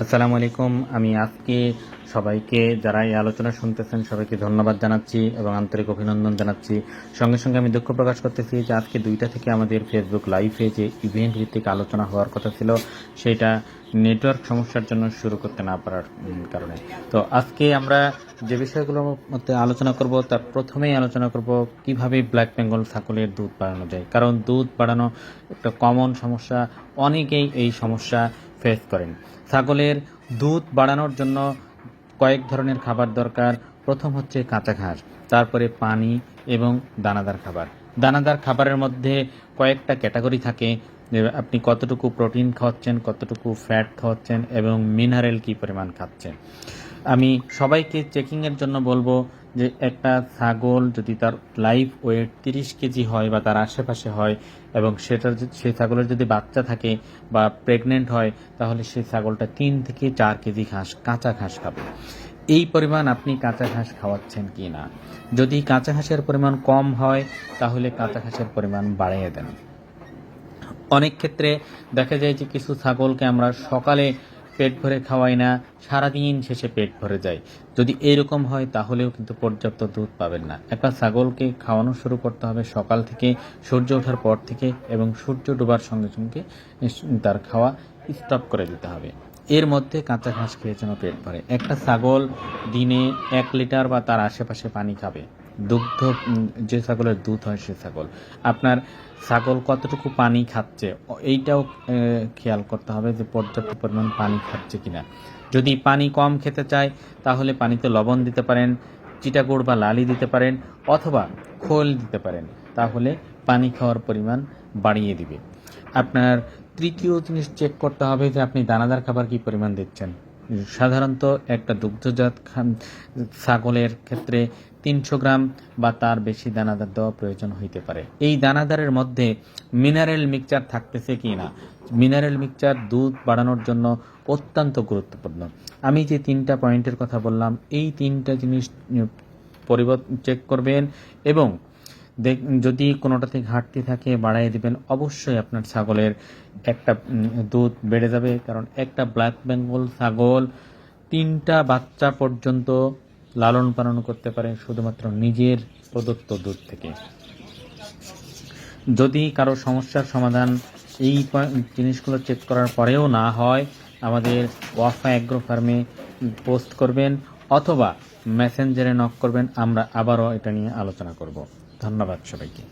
আসসালামু আলাইকুম। আমি আজকে সবাইকে যারা এই আলোচনা শুনতেছেন সবাইকে ধন্যবাদ জানাচ্ছি এবং আন্তরিক অভিনন্দন জানাচ্ছি। সঙ্গে সঙ্গে আমি দুঃখ প্রকাশ করতেছি যে আজকে 2টা থেকে আমাদের ফেসবুক লাইভে যে ইভেন্ট ভিত্তিক আলোচনা হওয়ার কথা ছিল সেটা নেটওয়ার্ক সমস্যার জন্য শুরু করতে না পারার কারণে। তো আজকে আমরা যে বিষয়গুলোর মধ্যে আলোচনা করব তার প্রথমেই আলোচনা করব কিভাবে ব্ল্যাক বেঙ্গল ছাগলের দুধ বাড়ানো যায়। কারণ দুধ বাড়ানো একটা কমন সমস্যা, অনেকেই এই সমস্যা ফেস করেন। ছাগলের দুধ বাড়ানোর জন্য কয়েক ধরনের খাবার দরকার। প্রথম হচ্ছে কাঁচা ঘাস, তারপরে পানি এবং দানাদার খাবার। দানাদার খাবারের মধ্যে কয়েকটা ক্যাটাগরি থাকে, যে আপনি কতটুকু প্রোটিন খাওয়াচ্ছেন, কতটুকু ফ্যাট খাওয়াচ্ছেন এবং মিনারেল কী পরিমাণ খাচ্ছেন। আমি সবাইকে চেকিংয়ের জন্য বলবো যে একটা ছাগল যদি তার লাইভ ওয়েট 30 কেজি হয় বা তার আশেপাশে হয় এবং সেই ছাগলের যদি বাচ্চা থাকে বা প্রেগনেন্ট হয়, তাহলে সেই ছাগলটা 3 থেকে 4 কেজি কাঁচা ঘাস খাবে। এই পরিমাণ আপনি কাঁচা ঘাস খাওয়াচ্ছেন কি না। যদি কাঁচা ঘাসের পরিমাণ কম হয় তাহলে কাঁচা ঘাসের পরিমাণ বাড়িয়ে দেন। অনেক ক্ষেত্রে দেখা যায় যে কিছু ছাগলকে আমরা সকালে পেট ভরে খাওয়াই না, সারাদিন শেষে পেট ভরে যায়। যদি এইরকম হয় তাহলেও কিন্তু পর্যাপ্ত দুধ পাবেন না। একটা ছাগলকে খাওয়ানো শুরু করতে হবে সকাল থেকে, সূর্য ওঠার পর থেকে, এবং সূর্য ডোবার সঙ্গে সঙ্গে তার খাওয়া স্টপ করে দিতে হবে। এর মধ্যে কাঁচা ঘাস খেয়ে যেন পেট ভরে। একটা ছাগল দিনে 1 লিটার বা তার আশেপাশে পানি খাবে। দুগ্ধ যে ছাগলের দুধ হয় সে ছাগল। আপনার ছাগল কতটুকু পানি খাচ্ছে এইটাও খেয়াল করতে হবে যে পর্যাপ্ত পরিমাণ পানি খাচ্ছে কিনা। যদি পানি কম খেতে চায় তাহলে পানিতে লবণ দিতে পারেন, চিটাগুড় বা লালি দিতে পারেন, অথবা খোল দিতে পারেন, তাহলে পানি খাওয়ার পরিমাণ বাড়িয়ে দিবে। আপনার তৃতীয় জিনিস চেক করতে হবে যে আপনি দানাদার খাবার কী পরিমাণ দিচ্ছেন। সাধারণত একটা দুগ্ধজাত ছাগলের ক্ষেত্রে 300 গ্রাম বা তার বেশি দানাদার দেওয়া প্রয়োজন হইতে পারে। এই দানাদারের মধ্যে মিনারেল মিক্সচার থাকতেছে কি না। মিনারেল মিক্সচার দুধ বাড়ানোর জন্য অত্যন্ত গুরুত্বপূর্ণ। আমি যে 3টা পয়েন্টের কথা বললাম, এই 3টা জিনিস চেক করবেন এবং যদি কোনোটাতে ঘাটতি থাকে বাড়াই দিবেন। অবশ্যই আপনার ছাগলের একটা দুধ বেড়ে যাবে, কারণ একটা ব্ল্যাক বেঙ্গল ছাগল 3টা বাচ্চা পর্যন্ত লালন পালন করতে পারে শুধুমাত্র নিজের প্রদত্ত দুধ থেকে। যদি কারো সমস্যার সমাধান এই জিনিসগুলো চেক করার পরেও না হয়, আমাদের ওয়াফা অ্যাগ্রো ফার্মে পোস্ট করবেন অথবা মেসেঞ্জারে নক করবেন। আমরা আবারও এটা নিয়ে আলোচনা করব। ধন্যবাদ সবাইকে।